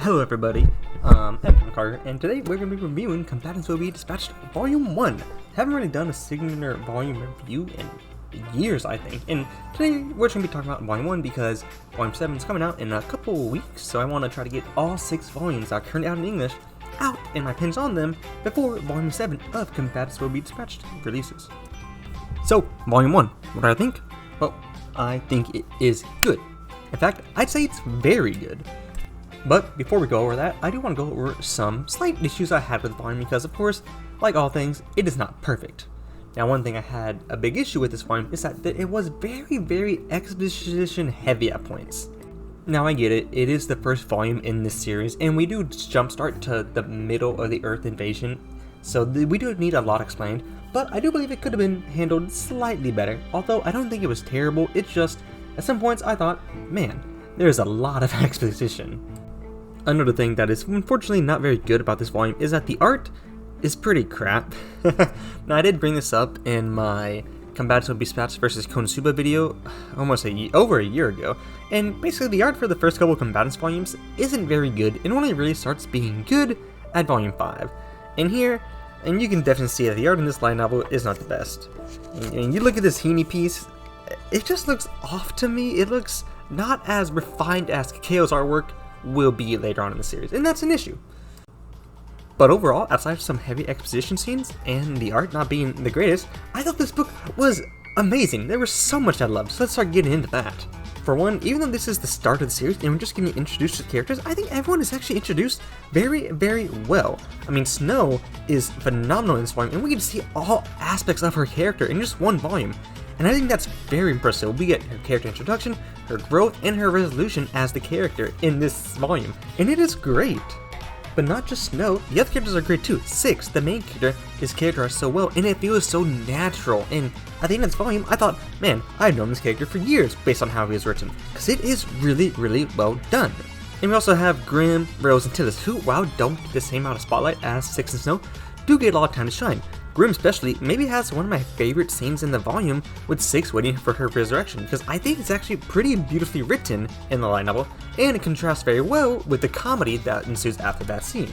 Hello everybody, I'm Tom Carter, and today we're going to be reviewing Combatants will be Dispatched Volume 1. Haven't really done a singular volume review in years, I think, and today we're going to be talking about Volume 1 because Volume 7 is coming out in a couple of weeks, so I want to try to get all 6 volumes that are currently out in English out and my pins on them before Volume 7 of Combatants will be Dispatched releases. So, Volume 1, what do I think? Well, I think it is good. In fact, I'd say it's very good. But before we go over that, I do want to go over some slight issues I had with the volume because, of course, like all things, it is not perfect. Now, one thing I had a big issue with this volume is that it was very exposition heavy at points. Now, I get it is the first volume in this series, and we do jumpstart to the middle of the Earth invasion, so we do need a lot explained, but I do believe it could have been handled slightly better, although I don't think it was terrible. It's just, at some points I thought, man, there's a lot of exposition. Another thing that is unfortunately not very good about this volume is that the art is pretty crap. Now, I did bring this up in my Combatants will be Dispatched vs Konosuba video almost over a year ago, and basically the art for the first couple of Combatants volumes isn't very good. It only really starts being good at Volume 5. And here, and you can definitely see that the art in this light novel is not the best. And you look at this Heaney piece, it just looks off to me. It looks not as refined as Kakeo's artwork will be later on in the series, and that's an issue. But overall, outside of some heavy exposition scenes and the art not being the greatest, I thought this book was amazing. There was so much I loved, so let's start getting into that. For one, even though this is the start of the series and we're just getting introduced to the characters, I think everyone is actually introduced very well. I mean, Snow is phenomenal in this volume, and we get to see all aspects of her character in just one volume. And I think that's very impressive. We get her character introduction, her growth, and her resolution as the character in this volume. And it is great. But not just Snow, the other characters are great too. Six, the main character, is characterized so well, and it feels so natural. And at the end of this volume, I thought, man, I've known this character for years based on how he was written, because it is really well done. And we also have Grimm, Rose, and Tillis, who, while don't get the same amount of spotlight as Six and Snow, do get a lot of time to shine. Grimm especially maybe has one of my favorite scenes in the volume with Six waiting for her resurrection, because I think it's actually pretty beautifully written in the light novel, and it contrasts very well with the comedy that ensues after that scene.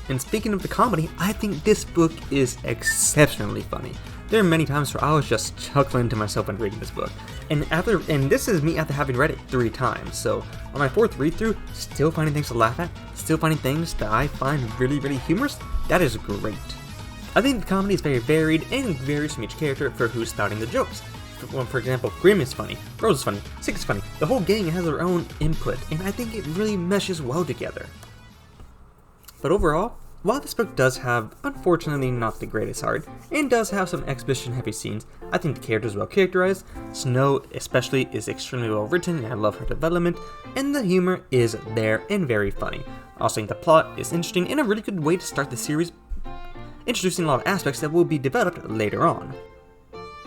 And speaking of the comedy, I think this book is exceptionally funny. There are many times where I was just chuckling to myself when reading this book, and this is me after having read it 3 times, so on my 4th read through, still finding things to laugh at, still finding things that I find really humorous. That is great. I think the comedy is very varied and varies from each character for who's spouting the jokes. For example, Grimm is funny, Rose is funny, Six is funny. The whole gang has their own input, and I think it really meshes well together. But overall, while this book does have, unfortunately, not the greatest art, and does have some exposition-heavy scenes, I think the character is well characterized. Snow, especially, is extremely well written, and I love her development, and the humor is there and very funny. I also think the plot is interesting and a really good way to start the series, introducing a lot of aspects that will be developed later on.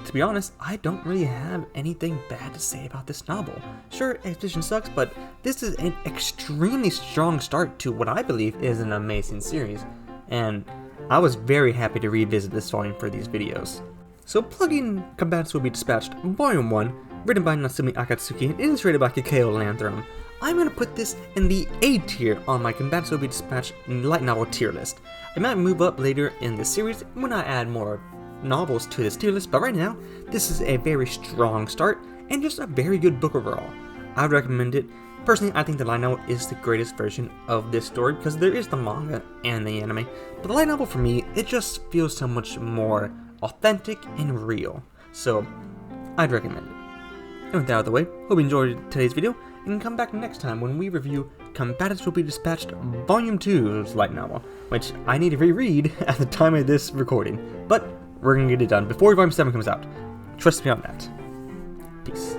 To be honest, I don't really have anything bad to say about this novel. Sure, exposition sucks, but this is an extremely strong start to what I believe is an amazing series, and I was very happy to revisit this volume for these videos. So plugging Combatants will be Dispatched Volume 1, written by Natsumi Akatsuki and illustrated by Kakeo Landrum, I'm going to put this in the A tier on my Combatants will be Dispatched light novel tier list. I might move up later in the series when I add more novels to this tier list, but right now, this is a very strong start and just a very good book overall. I would recommend it. Personally, I think the light novel is the greatest version of this story because there is the manga and the anime, but the light novel for me, it just feels so much more authentic and real, so I'd recommend it. And with that out of the way, hope you enjoyed today's video, and come back next time when we review Combatants will be Dispatched Volume 2's light novel, which I need to reread at the time of this recording, but we're gonna get it done before Volume 7 comes out. Trust me on that. Peace.